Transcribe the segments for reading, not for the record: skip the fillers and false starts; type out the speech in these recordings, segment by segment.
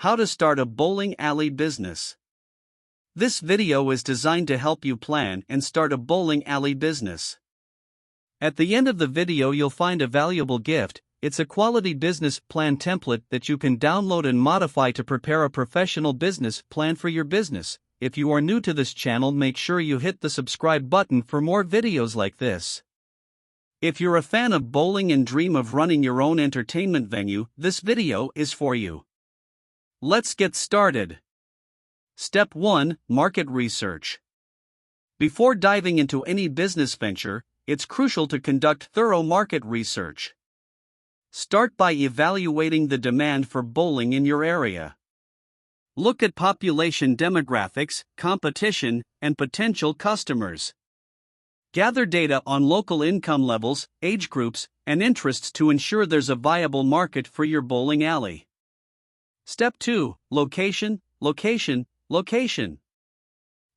How to start a bowling alley business. This video is designed to help you plan and start a bowling alley business. At the end of the video you'll find a valuable gift. It's a quality business plan template that you can download and modify to prepare a professional business plan for your business. If you are new to this channel, make sure you hit the subscribe button for more videos like this. If you're a fan of bowling and dream of running your own entertainment venue, this video is for you. Let's get started. Step 1. Market research. Before diving into any business venture, it's crucial to conduct thorough market research. Start by evaluating the demand for bowling in your area. Look at population demographics, competition, and potential customers. Gather data on local income levels, age groups, and interests to ensure there's a viable market for your bowling alley. Step 2. Location, location, location.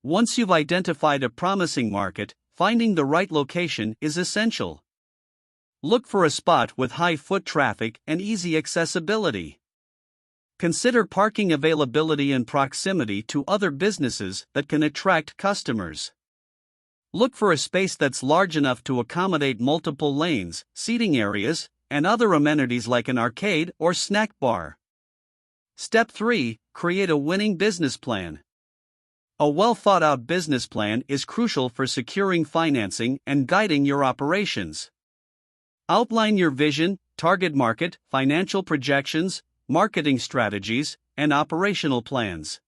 Once you've identified a promising market, finding the right location is essential. Look for a spot with high foot traffic and easy accessibility. Consider parking availability and proximity to other businesses that can attract customers. Look for a space that's large enough to accommodate multiple lanes, seating areas, and other amenities like an arcade or snack bar. Step 3. Create a winning business plan. A well-thought-out business plan is crucial for securing financing and guiding your operations. Outline your vision, target market, financial projections, marketing strategies, and operational plans.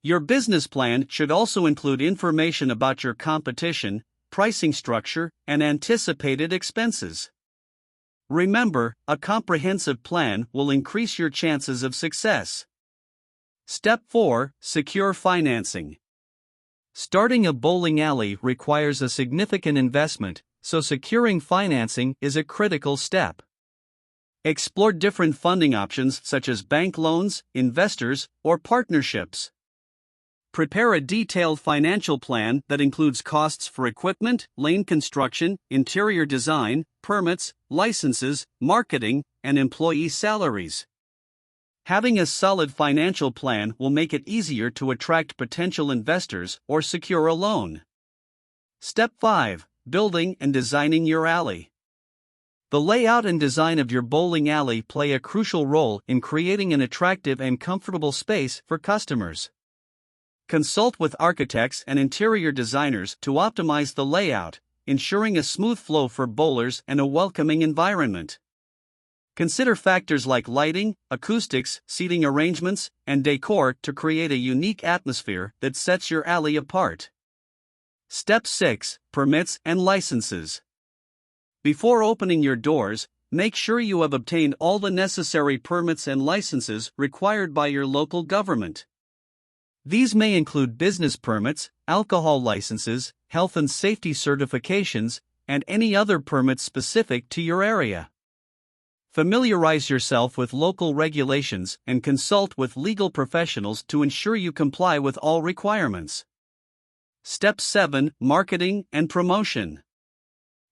Your business plan should also include information about your competition, pricing structure, and anticipated expenses. Remember, a comprehensive plan will increase your chances of success. Step 4. Secure financing. Starting a bowling alley requires a significant investment, so securing financing is a critical step. Explore different funding options such as bank loans, investors, or partnerships. Prepare a detailed financial plan that includes costs for equipment, lane construction, interior design, permits, licenses, marketing, and employee salaries. Having a solid financial plan will make it easier to attract potential investors or secure a loan. Step 5. Building and designing your alley. The layout and design of your bowling alley play a crucial role in creating an attractive and comfortable space for customers. Consult with architects and interior designers to optimize the layout, ensuring a smooth flow for bowlers and a welcoming environment. Consider factors like lighting, acoustics, seating arrangements, and decor to create a unique atmosphere that sets your alley apart. Step 6. Permits and licenses. Before opening your doors, make sure you have obtained all the necessary permits and licenses required by your local government. These may include business permits, alcohol licenses, health and safety certifications, and any other permits specific to your area. Familiarize yourself with local regulations and consult with legal professionals to ensure you comply with all requirements. Step 7. Marketing and promotion.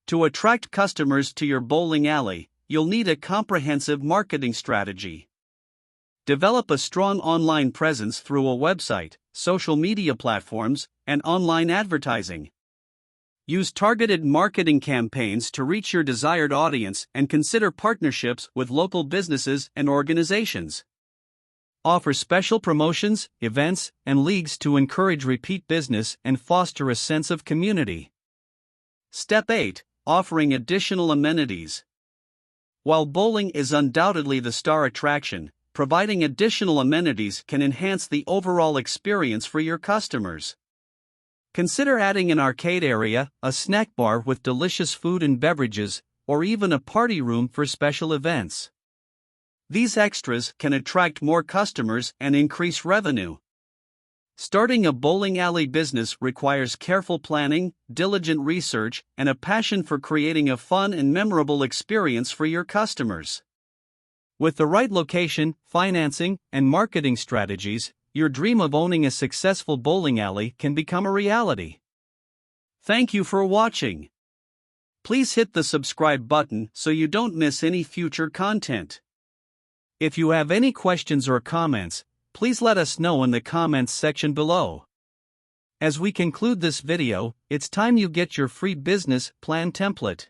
To attract customers to your bowling alley, you'll need a comprehensive marketing strategy. Develop a strong online presence through a website, social media platforms, and online advertising. Use targeted marketing campaigns to reach your desired audience and consider partnerships with local businesses and organizations. Offer special promotions, events, and leagues to encourage repeat business and foster a sense of community. Step 8. Offering additional amenities. While bowling is undoubtedly the star attraction, providing additional amenities can enhance the overall experience for your customers. Consider adding an arcade area, a snack bar with delicious food and beverages, or even a party room for special events. These extras can attract more customers and increase revenue. Starting a bowling alley business requires careful planning, diligent research, and a passion for creating a fun and memorable experience for your customers. With the right location, financing, and marketing strategies, your dream of owning a successful bowling alley can become a reality. Thank you for watching. Please hit the subscribe button so you don't miss any future content. If you have any questions or comments, please let us know in the comments section below. As we conclude this video, it's time you get your free business plan template.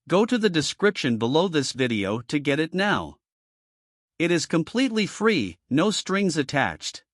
Go to the description below this video to get it now. It is completely free, no strings attached.